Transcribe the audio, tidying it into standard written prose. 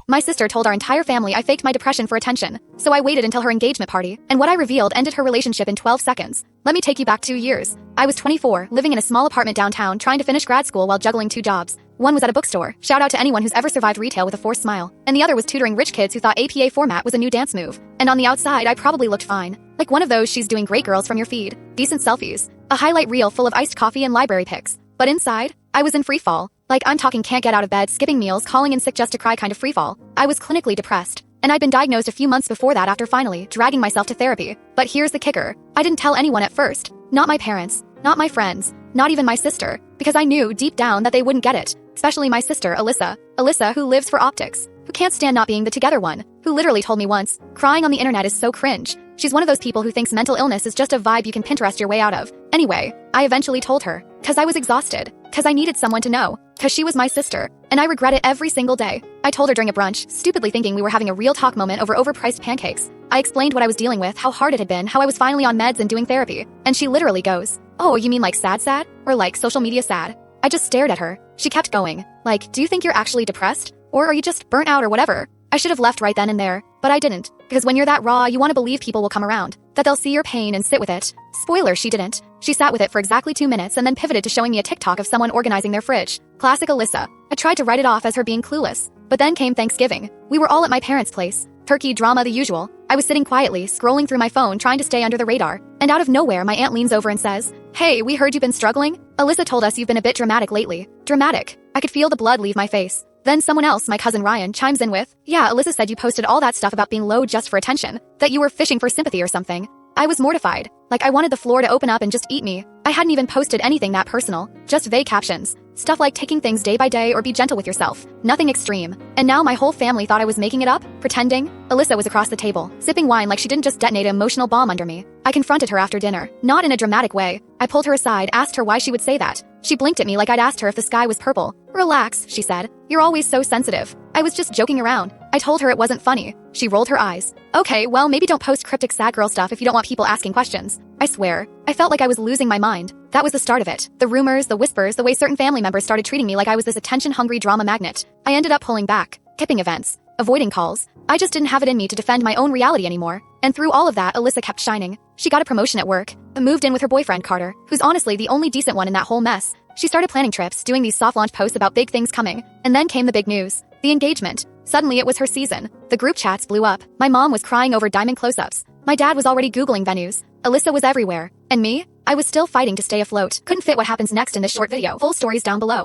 My sister told our entire family I faked my depression for attention, so I waited until her engagement party, and what I revealed ended her relationship in 12 seconds. Let me take you back 2 years. I was 24, living in a small apartment downtown, trying to finish grad school while juggling 2 jobs. One was at a bookstore, shout out to anyone who's ever survived retail with a forced smile, and the other was tutoring rich kids who thought APA format was a new dance move. And on the outside, I probably looked fine. Like one of those she's doing great girls from your feed. Decent selfies, a highlight reel full of iced coffee and library pics. But inside, I was in freefall. Like I'm talking can't get out of bed, skipping meals, calling in sick just to cry kind of freefall. I was clinically depressed, and I'd been diagnosed a few months before that after finally dragging myself to therapy. But here's the kicker. I didn't tell anyone at first. Not my parents, not my friends, not even my sister, because I knew deep down that they wouldn't get it. Especially my sister, Alyssa. Alyssa, who lives for optics, who can't stand not being the together one, who literally told me once, crying on the internet is so cringe. She's one of those people who thinks mental illness is just a vibe you can Pinterest your way out of. Anyway, I eventually told her, cause I was exhausted, cause I needed someone to know, cause she was my sister, and I regret it every single day. I told her during a brunch, stupidly thinking we were having a real talk moment over overpriced pancakes. I explained what I was dealing with, how hard it had been, how I was finally on meds and doing therapy, and she literally goes, "Oh, you mean like sad? Or like social media sad?" I just stared at her. She kept going, like, "Do you think you're actually depressed? Or are you just burnt out or whatever?" I should have left right then and there, but I didn't, because when you're that raw, you want to believe people will come around, that they'll see your pain and sit with it. Spoiler, she didn't. She sat with it for exactly 2 minutes and then pivoted to showing me a TikTok of someone organizing their fridge. Classic Alyssa. I tried to write it off as her being clueless, but then came Thanksgiving. We were all at my parents' place. Turkey, drama, the usual. I was sitting quietly, scrolling through my phone, trying to stay under the radar, and out of nowhere my aunt leans over and says, "Hey, we heard you've been struggling. Alyssa told us you've been a bit dramatic lately." Dramatic. I could feel the blood leave my face. Then someone else, my cousin Ryan, chimes in with, "Yeah, Alyssa said you posted all that stuff about being low just for attention, that you were fishing for sympathy or something." I was mortified. Like I wanted the floor to open up and just eat me. I hadn't even posted anything that personal, just vague captions. Stuff like taking things day by day or be gentle with yourself. Nothing extreme. And now my whole family thought I was making it up, pretending. Alyssa was across the table, sipping wine like she didn't just detonate an emotional bomb under me. I confronted her after dinner, not in a dramatic way. I pulled her aside, asked her why she would say that. She blinked at me like I'd asked her if the sky was purple. "Relax," she said. "You're always so sensitive." I was just joking around. I told her it wasn't funny. She rolled her eyes. "Okay, well maybe don't post cryptic sad girl stuff if you don't want people asking questions." I swear, I felt like I was losing my mind. That was the start of it. The rumors, the whispers, the way certain family members started treating me like I was this attention-hungry drama magnet. I ended up pulling back, skipping events, avoiding calls. I just didn't have it in me to defend my own reality anymore. And through all of that, Alyssa kept shining. She got a promotion at work, moved in with her boyfriend Carter, who's honestly the only decent one in that whole mess. She started planning trips, doing these soft launch posts about big things coming. And then came the big news. The engagement. Suddenly it was her season. The group chats blew up. My mom was crying over diamond close-ups. My dad was already Googling venues. Alyssa was everywhere. And me? I was still fighting to stay afloat. Couldn't fit what happens next in this short video. Full stories down below.